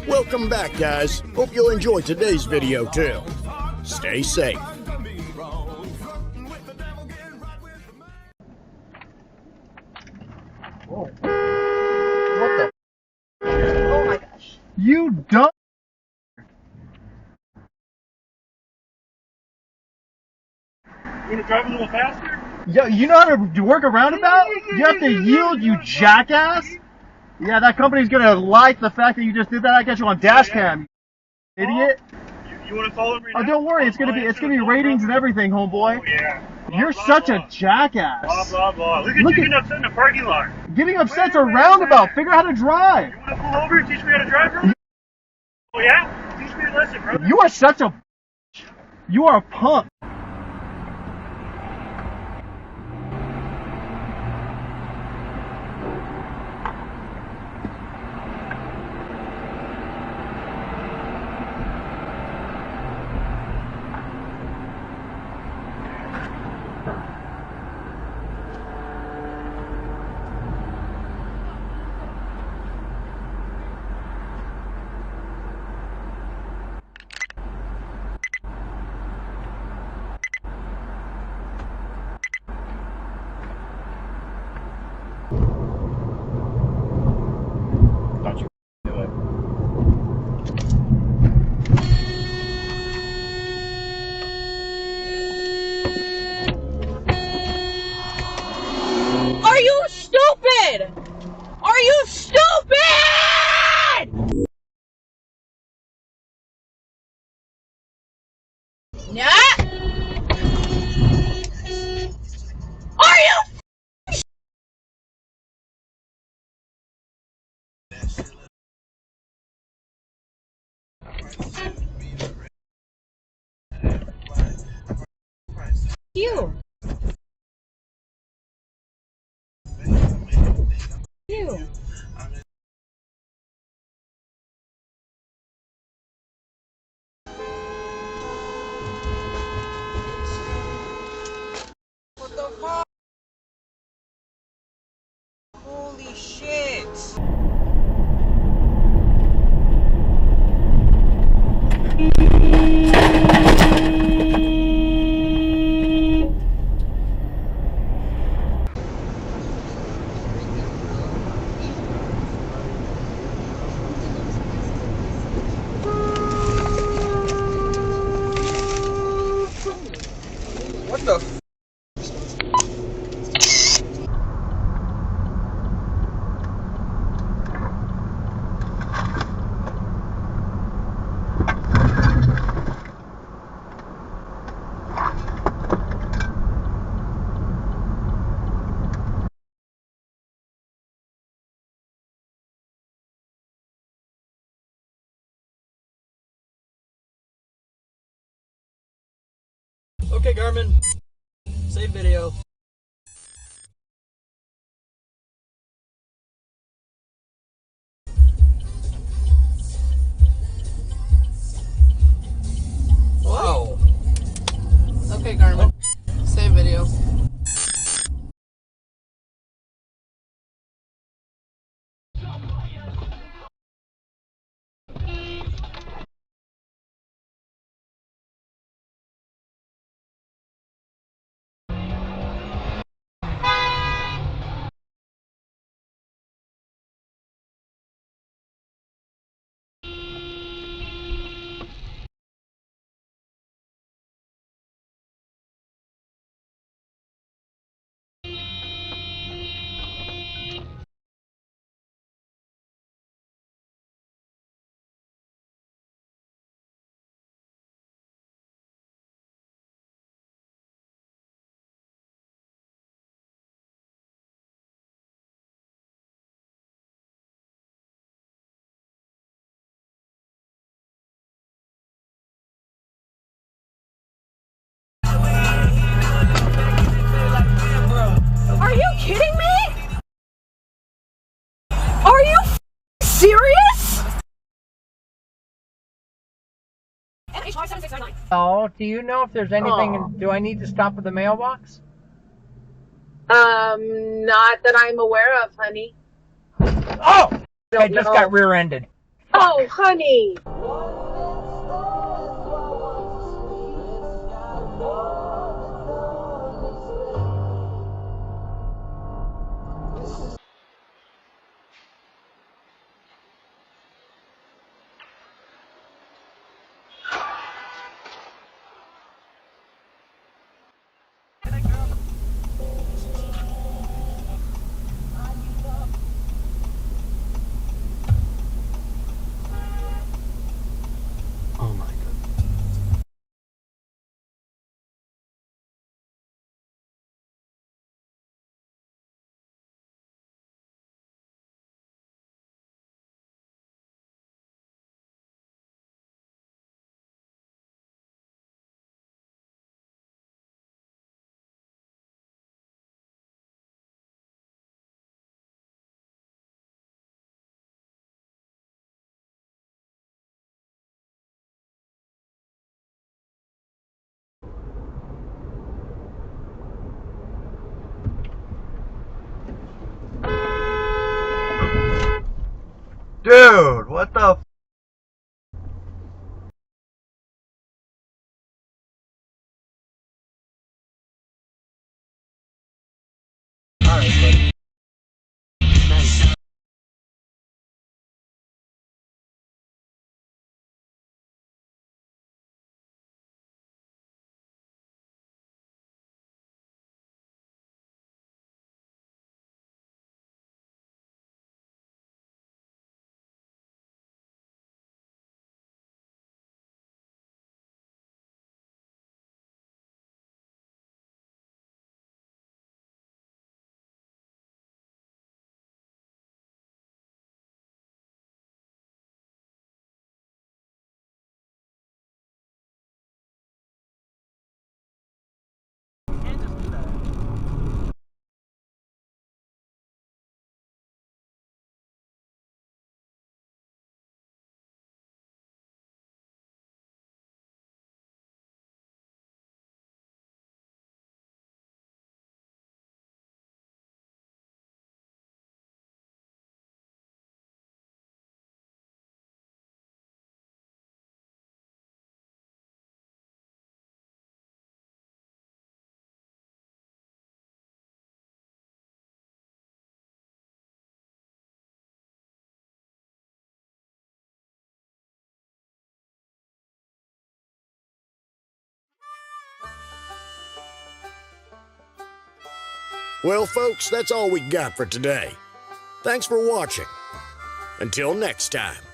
Welcome back, guys. Hope you'll enjoy today's video too. Stay safe. Whoa. What the? Oh my gosh. You dumb. You want to drive a little faster? Yo, you know how to work a roundabout? You have to yield, you jackass. Yeah, that company's gonna like the fact that you just did that. I got you on Dashcam, you idiot. You want to follow me? Oh, don't worry. It's gonna be ratings and everything, homeboy. Oh, yeah. You're such a jackass. Blah, blah, blah. Look at you getting upset in the parking lot. Getting upset's a roundabout. Figure out how to drive. You want to pull over and teach me how to drive, bro? Oh, yeah? Teach me a lesson, bro. You are such a... You are a punk. Thought you do it. Are you stupid? Are you stupid? Yeah. Are you? You. You. What the fuck? Holy shit! What the f? Okay, Garmin. Save video. Whoa. Okay, Garmin. Save video. Are you kidding me? Are you serious? Oh, do you know if there's anything, do I need to stop at the mailbox? Not that I'm aware of, honey. Oh! I just got rear-ended. No, honey. Oh my god. Dude, what the f? Alright, buddy. Thanks. Well, folks, that's all we got for today. Thanks for watching. Until next time.